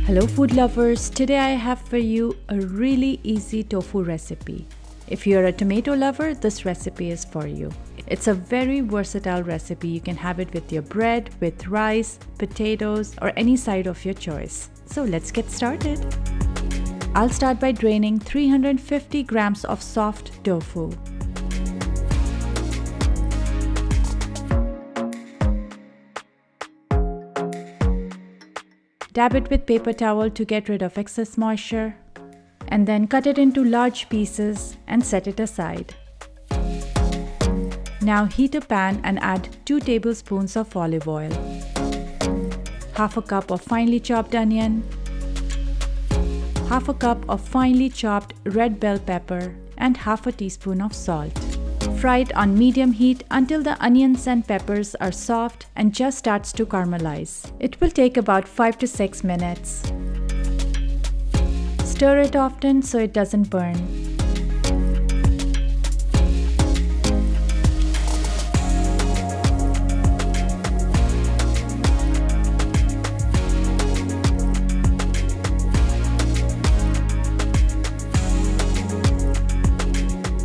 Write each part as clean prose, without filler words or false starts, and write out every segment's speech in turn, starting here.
Hello food lovers, today I have for you a really easy tofu recipe. If you're a tomato lover, this recipe is for you. It's a very versatile recipe. You can have it with your bread, with rice, potatoes, or any side of your choice. So let's get started. I'll start by draining 350 grams of soft tofu. Dab it with paper towel to get rid of excess moisture, and then cut it into large pieces and set it aside. Now heat a pan and add 2 tablespoons of olive oil, half a cup of finely chopped onion, half a cup of finely chopped red bell pepper, and half a teaspoon of salt. Fry it on medium heat until the onions and peppers are soft and just starts to caramelize. It will take about 5 to 6 minutes. Stir it often so it doesn't burn.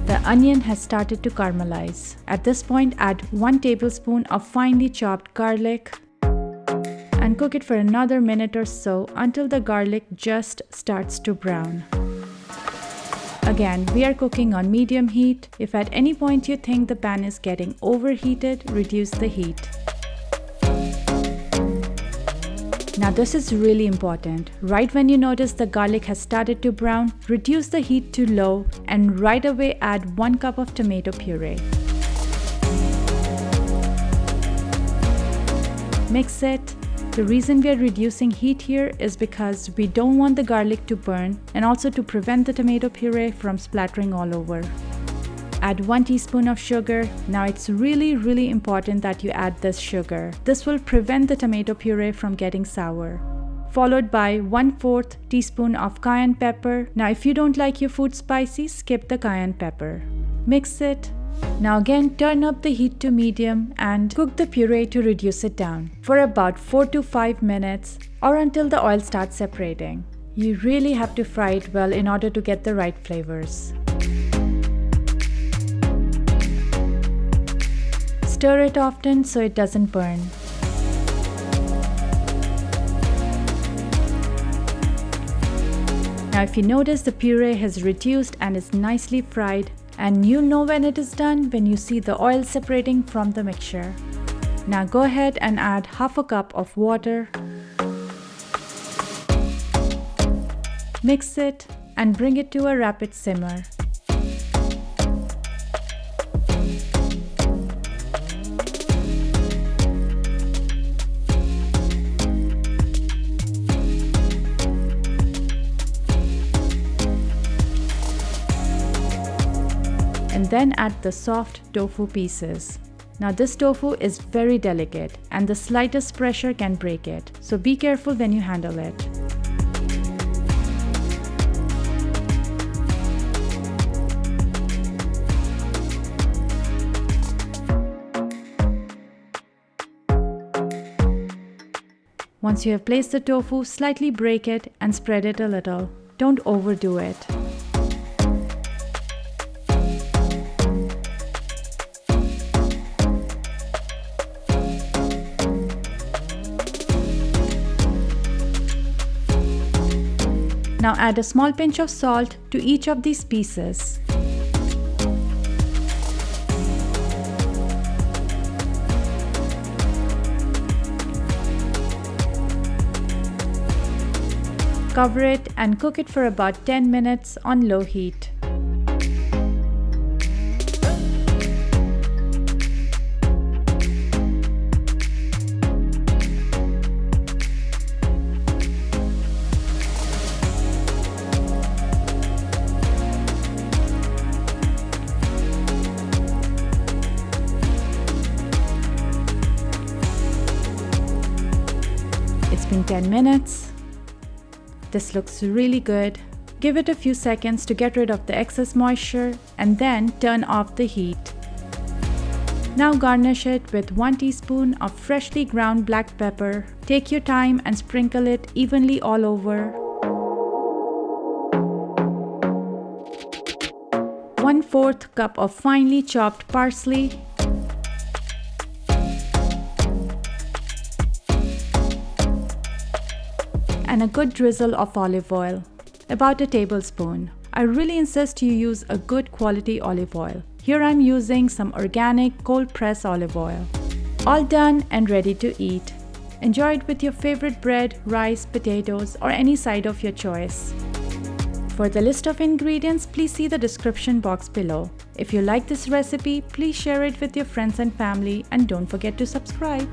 The onion has started to caramelize. At this point, add 1 tablespoon of finely chopped garlic and cook it for another minute or so until the garlic just starts to brown. Again, we are cooking on medium heat. If at any point you think the pan is getting overheated, reduce the heat. Now this is really important. Right when you notice the garlic has started to brown, reduce the heat to low and right away add 1 cup of tomato puree. Mix it. The reason we are reducing heat here is because we don't want the garlic to burn and also to prevent the tomato puree from splattering all over. Add 1 teaspoon of sugar. Now it's really important that you add this sugar. This will prevent the tomato puree from getting sour. Followed by 1/4 teaspoon of cayenne pepper. Now if you don't like your food spicy, skip the cayenne pepper. Mix it. Now again, turn up the heat to medium and cook the puree to reduce it down for about 4 to 5 minutes or until the oil starts separating. You really have to fry it well in order to get the right flavors. Stir it often so it doesn't burn. Now if you notice the puree has reduced and is nicely fried, and you'll know when it is done when you see the oil separating from the mixture. Now go ahead and add half a cup of water. Mix it and bring it to a rapid simmer. And then add the soft tofu pieces. Now this tofu is very delicate and the slightest pressure can break it, so be careful when you handle it. Once you have placed the tofu, slightly break it and spread it a little. Don't overdo it. Now add a small pinch of salt to each of these pieces. Cover it and cook it for about 10 minutes on low heat. It's been 10 minutes. This looks really good. Give it a few seconds to get rid of the excess moisture and then turn off the heat. Now garnish it with 1 teaspoon of freshly ground black pepper. Take your time and sprinkle it evenly all over. 1/4 cup of finely chopped parsley. And a good drizzle of olive oil, about a tablespoon. I really insist you use a good quality olive oil. Here I'm using some organic cold press olive oil. All done and ready to eat. Enjoy it with your favorite bread, rice, potatoes, or any side of your choice. For the list of ingredients, please see the description box below. If you like this recipe, please share it with your friends and family, and don't forget to subscribe.